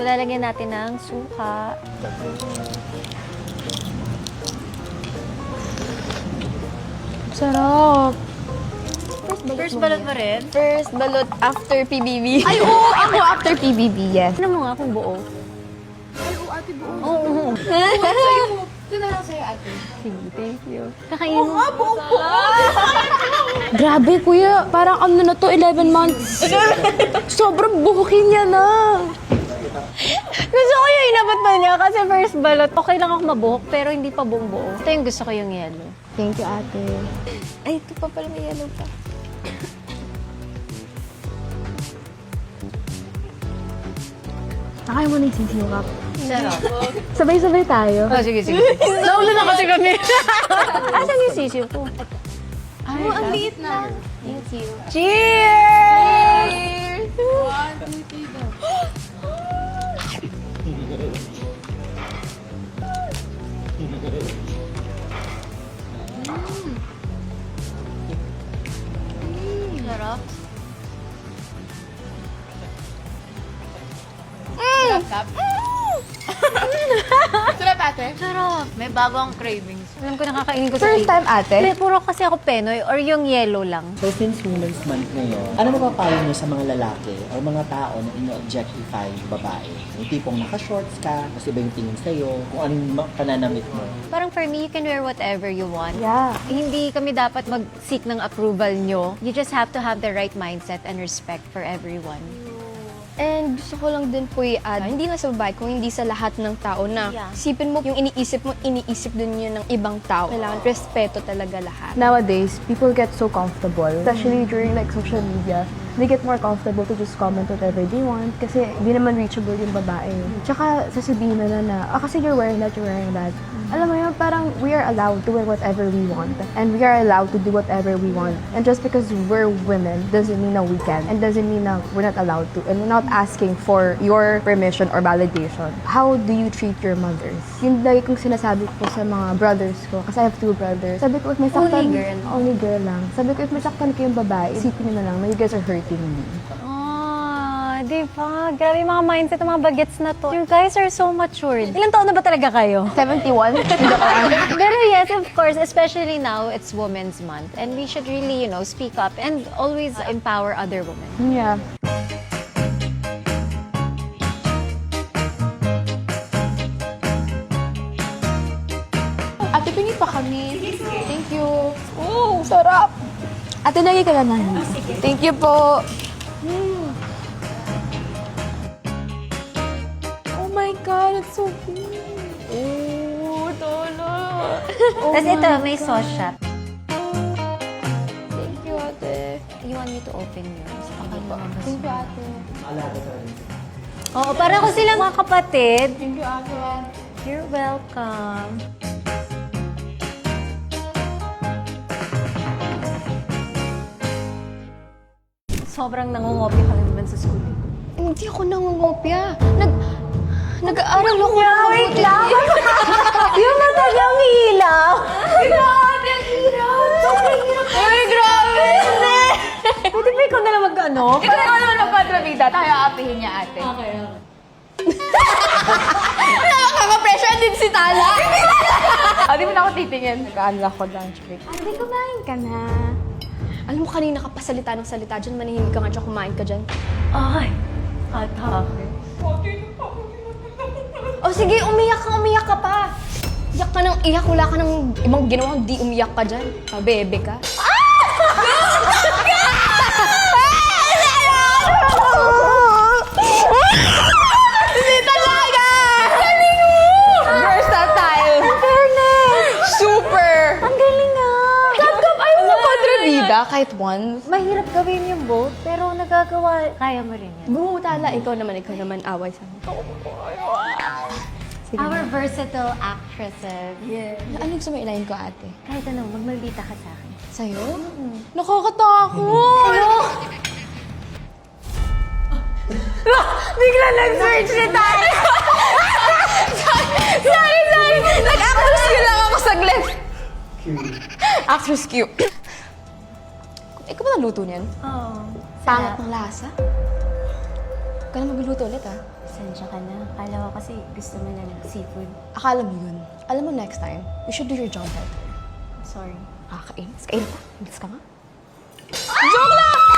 Lalagyan natin ng suka. Sarap. First balot mo rin? First balot after PBB. Ay, oo! Ako after PBB, yes. Ano mo nga kung buo? Ay, oo, ate buo. Oo. Ito na lang sa'yo, ate. Sige, thank you. Kakainin mo. Grabe, kuya. Parang ano na to, 11 months. Sobrang buhukin niya na. Gusto ko yung inabot pa niya kasi first balot. Okay lang ako mabuhok pero hindi pa buong buo. Ito yung gusto ko yung yellow. Thank you, ate. Ay, ito pa pala, may yellow pa. Nakaya mo na yung sisiyo ka. Sarap. Sabay-sabay tayo. Oh, sige, sige. Nauna na kasi kami. Asan yung sisiyo ko? Ay, ang liit na. Thank you. Cheers! One, two, three, go. Sarap. Sarap, ate. Sarap. May bagong cravings. Alam ko nakakainin ko sa First time, ate? Hindi, puro kasi ako Penoy or yung yellow lang. So since Women's Month ngayon, ano mapapayo niyo sa mga lalaki o mga tao na ino-objectify yung babae? Yung tipong naka-shorts ka, tapos iba yung tingin sa'yo, kung anong pananamit mo. Parang for me, you can wear whatever you want. Yeah. Hindi kami dapat mag-seek ng approval nyo. You just have to have the right mindset and respect for everyone. And gusto ko lang din po i-add, hindi lang sa babae, kung hindi sa lahat ng tao na Yeah. isipin mo, yung iniisip din yun ng ibang tao. Kailangan respeto talaga lahat. Nowadays, people get so comfortable, especially during like social media. They get more comfortable to just comment whatever they want kasi di naman reachable yung babae. Tsaka sasabihin na kasi you're wearing that, you're wearing that. Alam mo yun, parang we are allowed to wear whatever we want and we are allowed to do whatever we want. And just because we're women doesn't mean that we can and doesn't mean that we're not allowed to and we're not asking for your permission or validation. How do you treat your mothers? Yung lagi kong sinasabi ko sa mga brothers ko, kasi I have 2 brothers. Sabi ko, if may saktan, only girl lang. Sabi ko, if may saktan ko yung babae, isipin nyo na lang na you guys are hurting me. Di ba? Grabe yung mga mindset ng mga bagets na to. You guys are so matured. Ilang taon na ba talaga kayo? 71? Pero yes, of course, especially now, it's Women's Month. And we should really, speak up and always empower other women. Yeah. Ate, pingi pa kami. Thank you. Oh, sarap. Ate, lagi ka lang. Thank you po. Oh my God, it's so good. Oh, tolo. Tapos ito, may sauce shop. Thank you, ate. You want me to open yours? Thank you, ate. Oo, para ko silang mga kapatid. Thank you, ate. You're welcome. Sobrang nangungopia ka naman sa school. Hindi ako nangungopia. Nag-aaral ako. Wait lang! Yung matagang ilaw! Grabe, ang hirap. Ay, grabe. Pwede ba ikaw na lang mag-ano? Ikaw naman magkontrabida. Tayo apihin niya, ate. Okay. Nakaka-pressure din si Tala. Hindi mo na ako titingin. Nag-aaral ako lunch break. Ate, kumain ka na. Alam mo, kanina ka pa salita ng salita dyan. Manahimik ka nga dyan, kumain ka dyan. Ay, atake. O sige, umiyak ka pa. Iyak ka ng iyak. Wala ka ng ibang ginawang di umiyak ka dyan. Bebe ka. Hindi talaga! Versatile! Fairness! Super! Ang galing nga! Kapkap, ayaw mo kontrabida kahit once. Mahirap gawin yung both, pero nagagawa, kaya mo rin yan. Bumutala, ikaw naman away sa akin. Our versatile actresses. Yeah. Ano gusto mo ilayin ko, ate? Kahit ano, magmaldita ka sa akin. Sa'yo? Nakakatakot! Ano? Bigla nag-search ni Tari! Sorry! Nag-actress Q lang ako saglit. Actress Q. Ikaw ba naluto niyan? Oo. Pangat ng lasa? Huwag ka na magluluto ulit, ha? Pasensya ka na. Akala ko kasi gusto mo na ng seafood. Akala mo yun. Alam mo, next time, you should do your job better. Sorry. Kakainis. Kain ka. Inis ka nga. Joke lang!